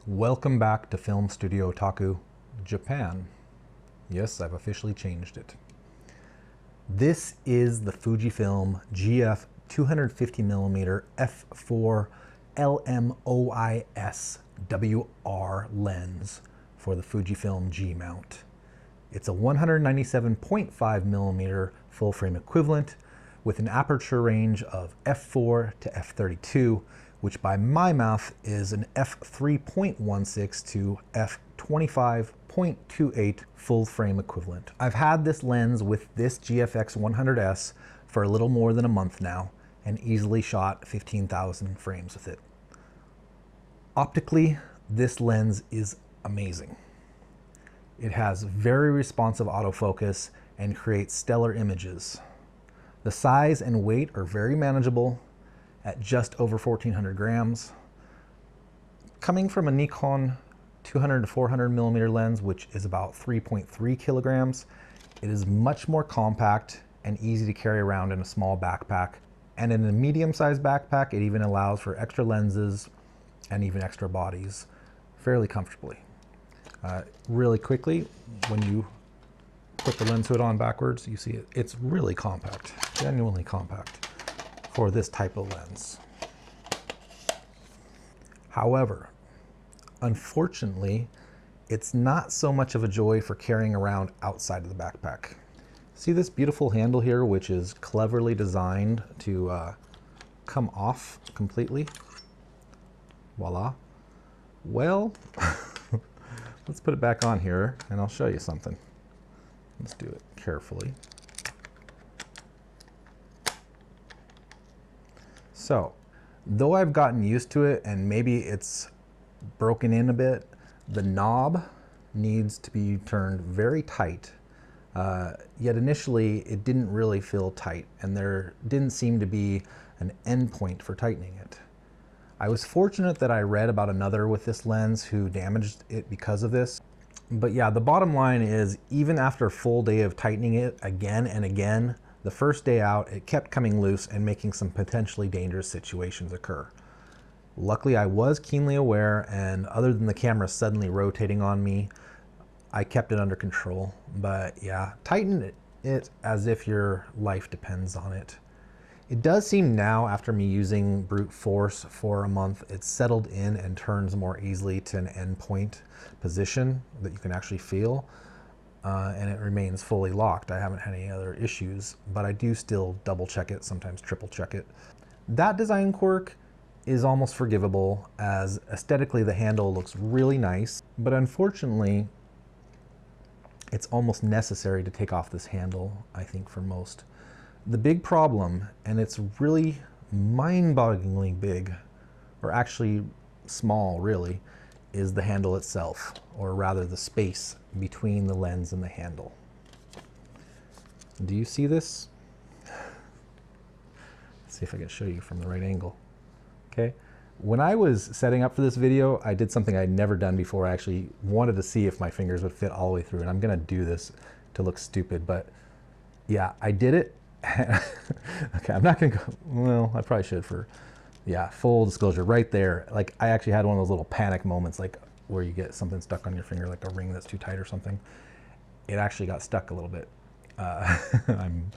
Welcome back to Film-Studio-Taku-in-Japan. Yes, I've officially changed it. This is the Fujifilm GF 250mm f4 LMOIS WR lens for the Fujifilm G mount. It's a 197.5mm full frame equivalent with an aperture range of f4 to f32, which by my math is an f3.16 to f25.28 full frame equivalent. I've had this lens with this GFX 100S for a little more than a month now and easily shot 15,000 frames with it. Optically, this lens is amazing. It has very responsive autofocus and creates stellar images. The size and weight are very manageable at just over 1,400 grams. Coming from a Nikon 200 to 400mm lens, which is about 3.3 kilograms, it is much more compact and easy to carry around in a small backpack. And in a medium-sized backpack, it even allows for extra lenses and even extra bodies fairly comfortably. Really quickly, when you put the lens hood on backwards, you see it's really compact, genuinely compact for this type of lens. However, unfortunately, it's not so much of a joy for carrying around outside of the backpack. See this beautiful handle here, which is cleverly designed to come off completely? Voila. Well, let's put it back on here and I'll show you something. Let's do it carefully. So, though I've gotten used to it and maybe it's broken in a bit, the knob needs to be turned very tight. Yet initially it didn't really feel tight and there didn't seem to be an end point for tightening it. I was fortunate that I read about another with this lens who damaged it because of this. But yeah, the bottom line is even after a full day of tightening it again and again, the first day out, it kept coming loose and making some potentially dangerous situations occur. Luckily, I was keenly aware, and other than the camera suddenly rotating on me, I kept it under control. But yeah, tighten it as if your life depends on it. It does seem now, after me using brute force for a month, it's settled in and turns more easily to an endpoint position that you can actually feel. And it remains fully locked. I haven't had any other issues, but I do still double check it, sometimes triple check it. That design quirk is almost forgivable, as aesthetically the handle looks really nice, but unfortunately it's almost necessary to take off this handle, I think, for most. The big problem, and it's really mind-bogglingly big, or actually small really, is the handle itself, or rather the space between the lens and the handle. Do you see this? Let's see if I can show you from the right angle. Okay. When I was setting up for this video, I did something I'd never done before. I actually wanted to see if my fingers would fit all the way through, and I'm gonna do this to look stupid, but yeah, I did it. Okay, I'm not gonna go, well, I probably should for, yeah, full disclosure, right there, like I actually had one of those little panic moments, like where you get something stuck on your finger, like a ring that's too tight or something. It actually got stuck a little bit. I'm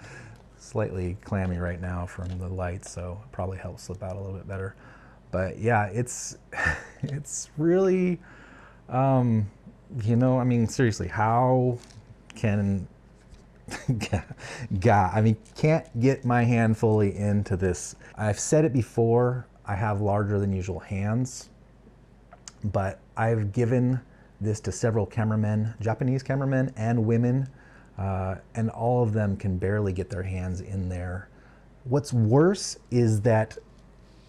slightly clammy right now from the light, so it probably helps slip out a little bit better. But yeah, it's really, you know, I mean, seriously, how can, I mean, can't get my hand fully into this. I've said it before, I have larger than usual hands, but I've given this to several cameramen, Japanese cameramen and women, and all of them can barely get their hands in there. What's worse is that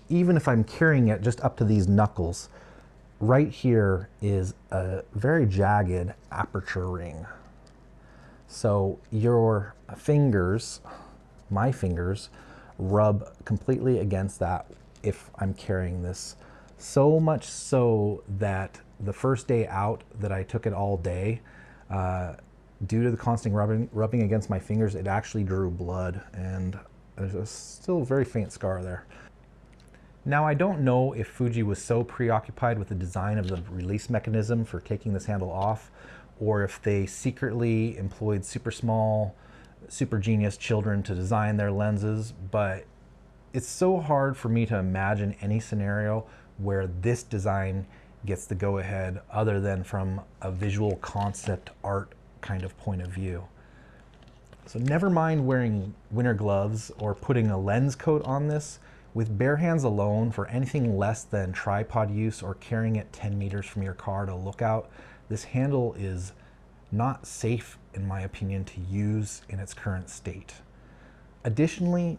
even if I'm carrying it just up to these knuckles, right here is a very jagged aperture ring. So your fingers, my fingers, rub completely against that if I'm carrying this. So much so that the first day out that I took it all day, due to the constant rubbing against my fingers, it actually drew blood, and there's still a very faint scar there. Now, I don't know if Fuji was so preoccupied with the design of the release mechanism for taking this handle off, or if they secretly employed super small, super genius children to design their lenses, but it's so hard for me to imagine any scenario where this design gets the go-ahead other than from a visual concept art kind of point of view. So never mind wearing winter gloves or putting a lens coat on this. With bare hands alone, for anything less than tripod use or carrying it 10 meters from your car to look out, this handle is not safe, in my opinion, to use in its current state. Additionally,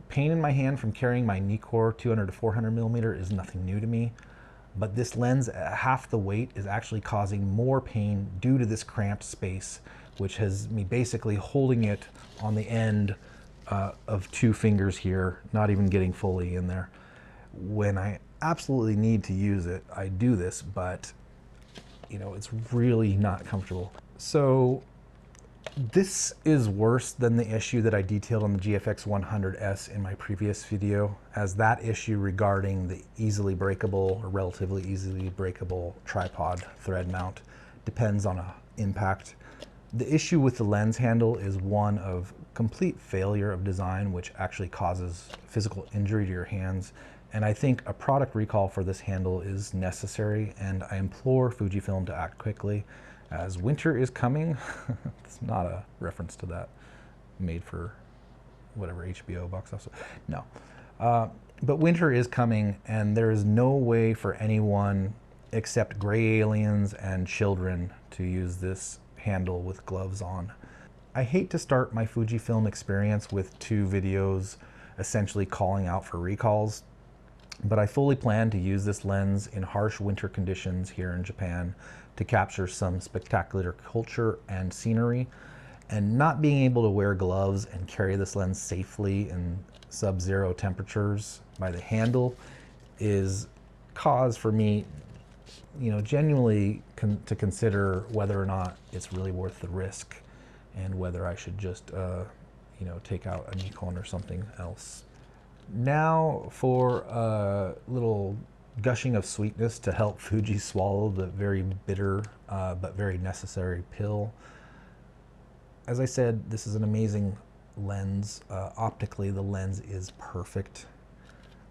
pain in my hand from carrying my Nikkor 200 to 400 millimeter is nothing new to me, but this lens at half the weight is actually causing more pain due to this cramped space, which has me basically holding it on the end of 2 fingers here, not even getting fully in there. When I absolutely need to use it, I do this, but you know, it's really not comfortable. So this is worse than the issue that I detailed on the GFX 100S in my previous video, as that issue regarding the easily breakable or relatively easily breakable tripod thread mount depends on an impact. The issue with the lens handle is one of complete failure of design, which actually causes physical injury to your hands. And I think a product recall for this handle is necessary, and I implore Fujifilm to act quickly, as winter is coming. It's not a reference to that made for whatever HBO box office. No. But winter is coming, and there is no way for anyone except gray aliens and children to use this handle with gloves on. I hate to start my Fujifilm experience with 2 videos essentially calling out for recalls, but I fully plan to use this lens in harsh winter conditions here in Japan to capture some spectacular culture and scenery, and not being able to wear gloves and carry this lens safely in sub-zero temperatures by the handle is cause for me, you know, genuinely to consider whether or not it's really worth the risk, and whether I should just, you know, take out a Nikon or something else. Now for a little gushing of sweetness to help Fuji swallow the very bitter but very necessary pill. As I said, this is an amazing lens. Optically, the lens is perfect.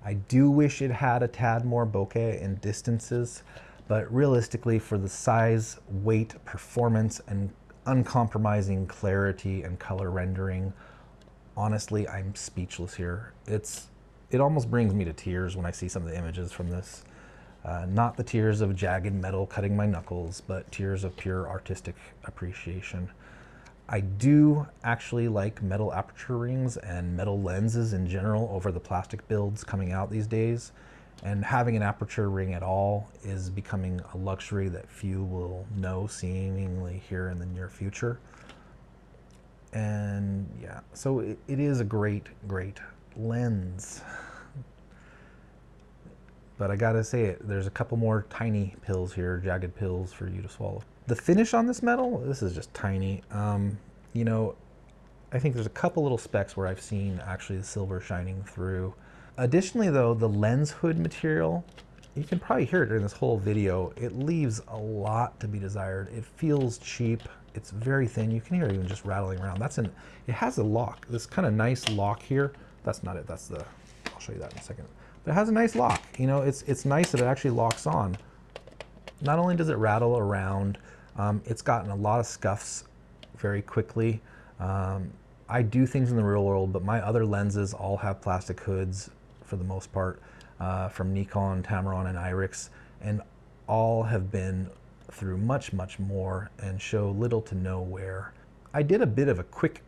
I do wish it had a tad more bokeh in distances, but realistically, for the size, weight, performance, and uncompromising clarity and color rendering, honestly, I'm speechless here. It almost brings me to tears when I see some of the images from this. Not the tears of jagged metal cutting my knuckles, but tears of pure artistic appreciation. I do actually like metal aperture rings and metal lenses in general over the plastic builds coming out these days. And having an aperture ring at all is becoming a luxury that few will know seemingly here in the near future. And yeah, so it is a great, great lens. But I gotta say it, there's a couple more tiny pills here, jagged pills for you to swallow. The finish on this metal, this is just tiny. You know, I think there's a couple little specks where I've seen actually the silver shining through. Additionally though, the lens hood material, you can probably hear it during this whole video, it leaves a lot to be desired. It feels cheap, it's very thin, you can hear it even just rattling around. It has a lock, this kind of nice lock here. That's not it, that's the, I'll show you that in a second. But it has a nice lock, you know, it's nice that it actually locks on. Not only does it rattle around, it's gotten a lot of scuffs very quickly. I do things in the real world, but my other lenses all have plastic hoods for the most part, from Nikon, Tamron, and Irix, and all have been through much, much more and show little to no wear. I did a bit of a quick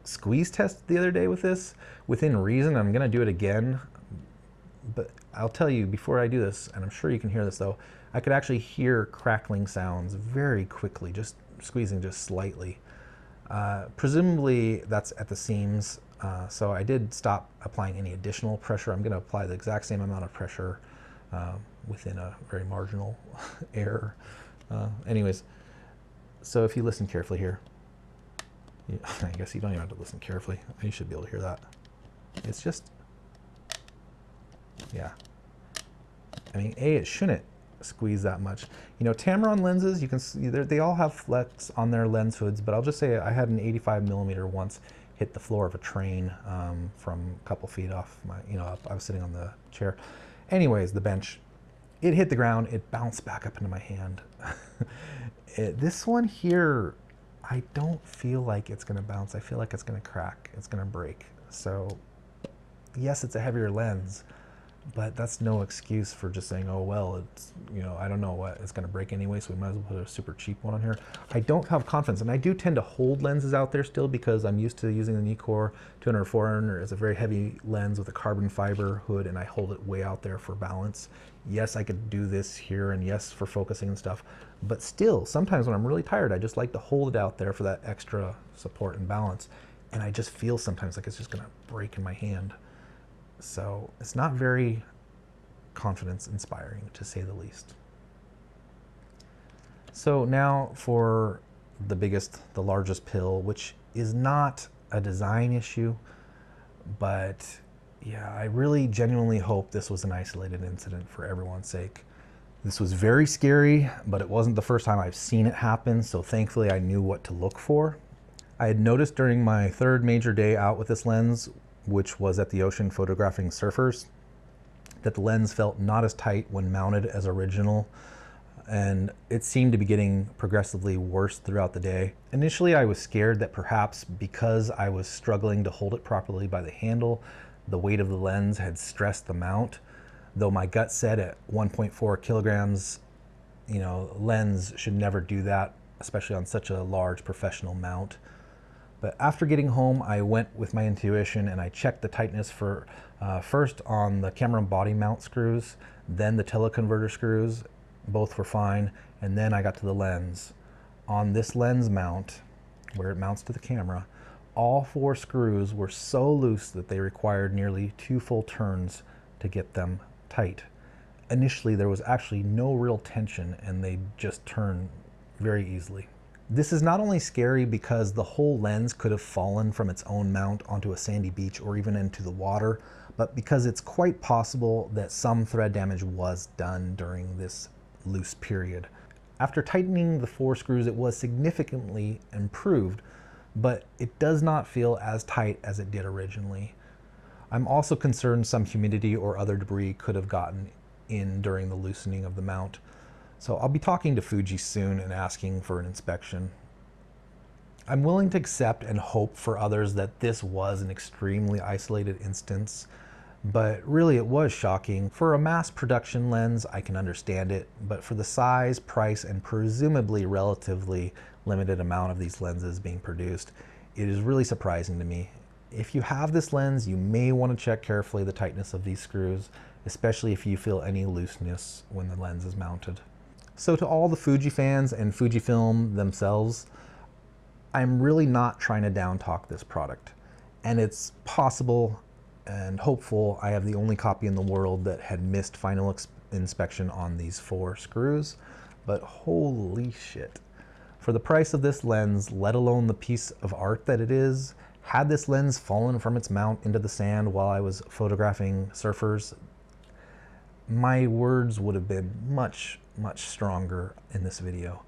squeeze test the other day with this. Within reason, I'm gonna do it again, but I'll tell you before I do this, and I'm sure you can hear this though, I could actually hear crackling sounds very quickly, just squeezing just slightly. Presumably that's at the seams, so I did stop applying any additional pressure. I'm going to apply the exact same amount of pressure within a very marginal error. Anyways, so if you listen carefully here, I guess you don't even have to listen carefully. You should be able to hear that. It's just, yeah, I mean, it shouldn't squeeze that much. You know, Tamron lenses, you can see they all have flex on their lens hoods, but I'll just say I had an 85mm once hit the floor of a train from a couple feet off my, I was sitting on the chair. Anyways, the bench, it hit the ground, it bounced back up into my hand. This one here, I don't feel like it's gonna bounce. I feel like it's gonna crack, it's gonna break. So yes, it's a heavier lens, but that's no excuse for just saying, oh, well, it's, I don't know what, it's gonna break anyway, so we might as well put a super cheap one on here. I don't have confidence, and I do tend to hold lenses out there still because I'm used to using the Nikkor 200-400 as a very heavy lens with a carbon fiber hood, and I hold it way out there for balance. Yes, I could do this here, and yes, for focusing and stuff, but still, sometimes when I'm really tired, I just like to hold it out there for that extra support and balance, and I just feel sometimes like it's just gonna break in my hand. So it's not very confidence inspiring, to say the least. So now for the largest pill, which is not a design issue, but yeah, I really genuinely hope this was an isolated incident for everyone's sake. This was very scary, but it wasn't the first time I've seen it happen, so thankfully I knew what to look for. I had noticed during my third major day out with this lens, which was at the ocean photographing surfers, that the lens felt not as tight when mounted as original, and it seemed to be getting progressively worse throughout the day. Initially, I was scared that perhaps because I was struggling to hold it properly by the handle, the weight of the lens had stressed the mount, though my gut said at 1.4 kilograms, lens should never do that, especially on such a large professional mount. But after getting home, I went with my intuition and I checked the tightness for first on the camera body mount screws, then the teleconverter screws. Both were fine. And then I got to the lens. On this lens mount, where it mounts to the camera, all 4 screws were so loose that they required nearly 2 full turns to get them tight. Initially, there was actually no real tension and they just turned very easily. This is not only scary because the whole lens could have fallen from its own mount onto a sandy beach or even into the water, but because it's quite possible that some thread damage was done during this loose period. After tightening the 4 screws, it was significantly improved, but it does not feel as tight as it did originally. I'm also concerned some humidity or other debris could have gotten in during the loosening of the mount. So I'll be talking to Fuji soon and asking for an inspection. I'm willing to accept and hope for others that this was an extremely isolated instance, but really it was shocking. For a mass production lens, I can understand it, but for the size, price, and presumably relatively limited amount of these lenses being produced, it is really surprising to me. If you have this lens, you may want to check carefully the tightness of these screws, especially if you feel any looseness when the lens is mounted. So to all the Fuji fans and Fujifilm themselves, I'm really not trying to down talk this product. And it's possible and hopeful I have the only copy in the world that had missed final inspection on these 4 screws, but holy shit. For the price of this lens, let alone the piece of art that it is, had this lens fallen from its mount into the sand while I was photographing surfers, my words would have been much stronger in this video.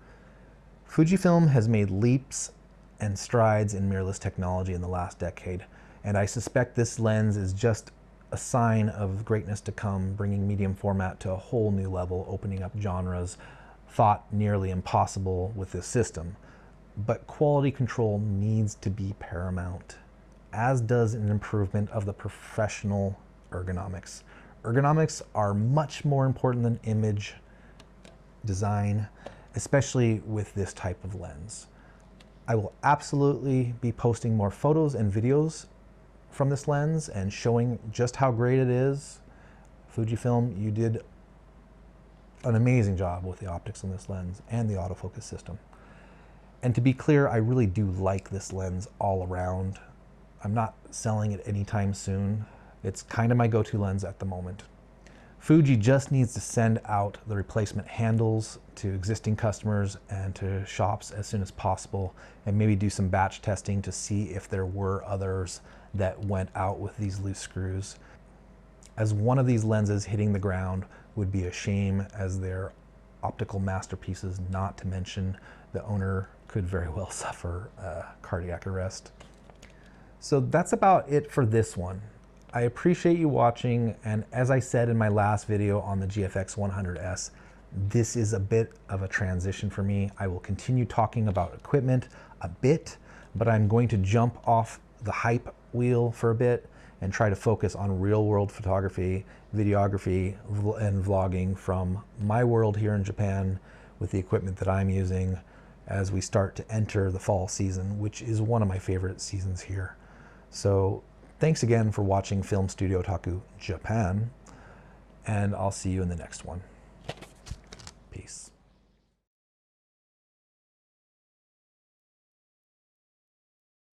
Fujifilm has made leaps and strides in mirrorless technology in the last decade, and I suspect this lens is just a sign of greatness to come, bringing medium format to a whole new level, opening up genres thought nearly impossible with this system. But quality control needs to be paramount, as does an improvement of the professional ergonomics. Ergonomics are much more important than image design, especially with this type of lens. I will absolutely be posting more photos and videos from this lens and showing just how great it is. Fujifilm, you did an amazing job with the optics on this lens and the autofocus system. And to be clear, I really do like this lens all around. I'm not selling it anytime soon. It's kind of my go-to lens at the moment. Fuji just needs to send out the replacement handles to existing customers and to shops as soon as possible, and maybe do some batch testing to see if there were others that went out with these loose screws. as one of these lenses hitting the ground would be a shame, as they're optical masterpieces, not to mention the owner could very well suffer cardiac arrest. So that's about it for this one. I appreciate you watching, and as I said in my last video on the GFX 100S, this is a bit of a transition for me. I will continue talking about equipment a bit, but I'm going to jump off the hype wheel for a bit and try to focus on real world photography, videography, and vlogging from my world here in Japan with the equipment that I'm using as we start to enter the fall season, which is one of my favorite seasons here. So thanks again for watching Film-Studio-Taku-in-Japan, and I'll see you in the next one. Peace.